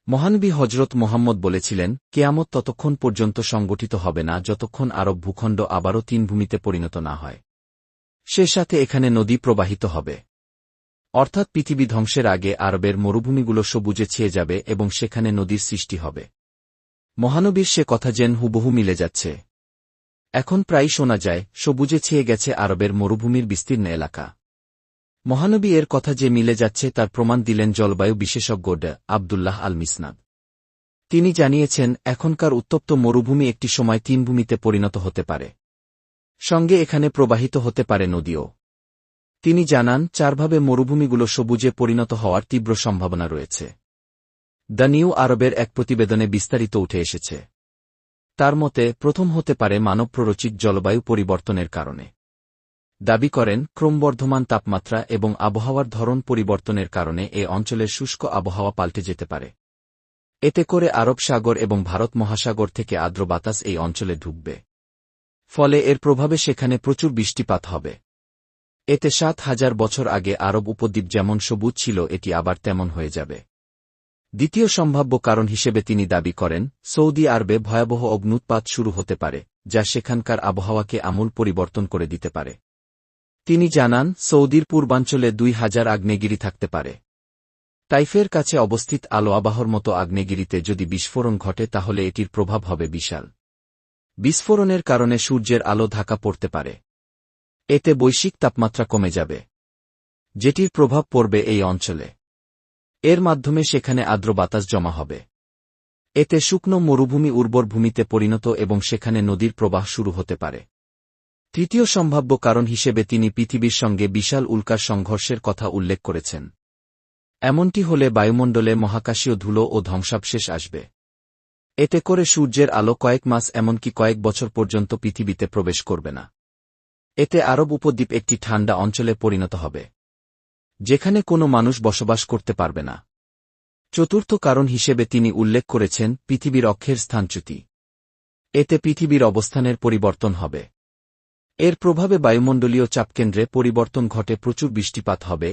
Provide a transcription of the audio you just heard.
মহানবী হজরত মোহাম্মদ বলেছিলেন, কেয়ামত ততক্ষণ পর্যন্ত সংগঠিত হবে না যতক্ষণ আরব ভূখণ্ড আবারও তিন ভূমিতে পরিণত না হয়। সে সাথে এখানে নদী প্রবাহিত হবে। অর্থাৎ পৃথিবী ধ্বংসের আগে আরবের মরুভূমিগুলো সবুজে ছেয়ে যাবে এবং সেখানে নদীর সৃষ্টি হবে। মহানবীর সে কথা যেন হুবহু মিলে যাচ্ছে। এখন প্রায় শোনা যায়, সবুজে ছেয়ে গেছে আরবের মরুভূমির বিস্তীর্ণ এলাকা। মহানবী এর কথা যে মিলে যাচ্ছে তার প্রমাণ দিলেন জলবায়ু বিশেষজ্ঞ ড. আবদুল্লাহ আল মিসনাদ। তিনি জানিয়েছেন, এখনকার উত্তপ্ত মরুভূমি একটি সময় তিন ভূমিতে পরিণত হতে পারে। সঙ্গে এখানে প্রবাহিত হতে পারে নদীও। তিনি জানান, চারভাবে মরুভূমিগুলো সবুজে পরিণত হওয়ার তীব্র সম্ভাবনা রয়েছে। দ্য নিউ আরবের এক প্রতিবেদনে বিস্তারিত উঠে এসেছে। তার মতে, প্রথম হতে পারে মানব প্ররোচিত জলবায়ু পরিবর্তনের কারণে। দাবি করেন, ক্রমবর্ধমান তাপমাত্রা এবং আবহাওয়ার ধরন পরিবর্তনের কারণে এ অঞ্চলের শুষ্ক আবহাওয়া পাল্টে যেতে পারে। এতে করে আরব সাগর এবং ভারত মহাসাগর থেকে আর্দ্র বাতাস এই অঞ্চলে ঢুকবে। ফলে এর প্রভাবে সেখানে প্রচুর বৃষ্টিপাত হবে। এতে ৭,০০০ বছর আগে আরব উপদ্বীপ যেমন সবুজ ছিল এটি আবার তেমন হয়ে যাবে। দ্বিতীয় সম্ভাব্য কারণ হিসেবে তিনি দাবি করেন, সৌদি আরবে ভয়াবহ অগ্ন্যুৎপাত শুরু হতে পারে, যা সেখানকার আবহাওয়াকে আমূল পরিবর্তন করে দিতে পারে। তিনি জানান, সৌদির পূর্বাঞ্চলে ২,০০০ আগ্নেয়গিরি থাকতে পারে। তাইফের কাছে অবস্থিত আলো আবাহর মতো আগ্নেয়গিরিতে যদি বিস্ফোরণ ঘটে তাহলে এটির প্রভাব হবে বিশাল। বিস্ফোরণের কারণে সূর্যের আলো ঢাকা পড়তে পারে। এতে বৈশ্বিক তাপমাত্রা কমে যাবে, যেটির প্রভাব পড়বে এই অঞ্চলে। এর মাধ্যমে সেখানে আর্দ্র বাতাস জমা হবে। এতে শুকনো মরুভূমি উর্বর ভূমিতে পরিণত এবং সেখানে নদীর প্রবাহ শুরু হতে পারে। তৃতীয় সম্ভাব্য কারণ হিসেবে তিনি পৃথিবীর সঙ্গে বিশাল উল্কার সংঘর্ষের কথা উল্লেখ করেছেন। এমনটি হলে বায়ুমণ্ডলে মহাকাশীয় ধুলো ও ধ্বংসাবশেষ আসবে। এতে করে সূর্যের আলো কয়েক মাস এমনকি কয়েক বছর পর্যন্ত পৃথিবীতে প্রবেশ করবে না। এতে আরব উপদ্বীপ একটি ঠান্ডা অঞ্চলে পরিণত হবে, যেখানে কোনো মানুষ বসবাস করতে পারবে না। চতুর্থ কারণ হিসেবে তিনি উল্লেখ করেছেন পৃথিবীর অক্ষের স্থানচ্যুতি। এতে পৃথিবীর অবস্থানের পরিবর্তন হবে। এর প্রভাবে বায়ুমণ্ডলীয় চাপকেন্দ্রে পরিবর্তন ঘটে প্রচুর বৃষ্টিপাত হবে